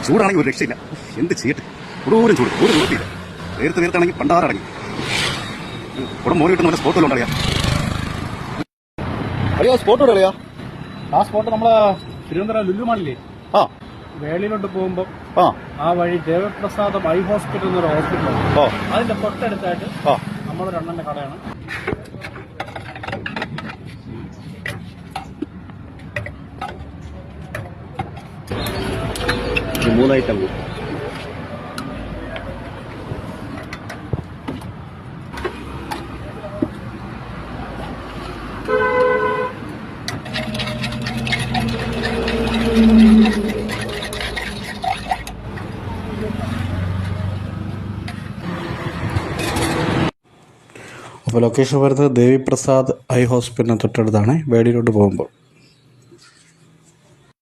ചൂടാണെങ്കിൽ ഒരു രക്ഷയില്ല. എന്ത് ചെയ്യട്ടെ, ഒടൂരം ചൂട്, ഒരു നിവൃത്തിയില്ല. നേരത്താണെങ്കിൽ പണ്ടാറടങ്ങി ഉടൻ മോറി കിട്ടുന്ന സ്പോട്ട് വല്ലതും അറിയാം. അറിയാ സ്പോട്ട് അറിയാ? ആ സ്പോട്ട് നമ്മളെ തിരുവനന്തപുരം ലുലുമാളില്ലേ, ആ വേളിയിലോട്ട് പോകുമ്പോൾ ആ വഴി ദേവപ്രസാദം ഐ ഹോസ്പിറ്റൽ എന്നൊരു ഹോസ്പിറ്റലാണ്. അതിന്റെ തൊട്ടടുത്തായിട്ട് നമ്മുടെ അണ്ണന്റെ കടയാണ്. മൂന്നായിട്ടം അപ്പോൾ ലൊക്കേഷൻ വരുന്നത് ദേവിപ്രസാദ് ഐ ഹോസ്പിറ്റലിന് തൊട്ടടുത്താണ് വേടിയിലോട്ട് പോകുമ്പോൾ.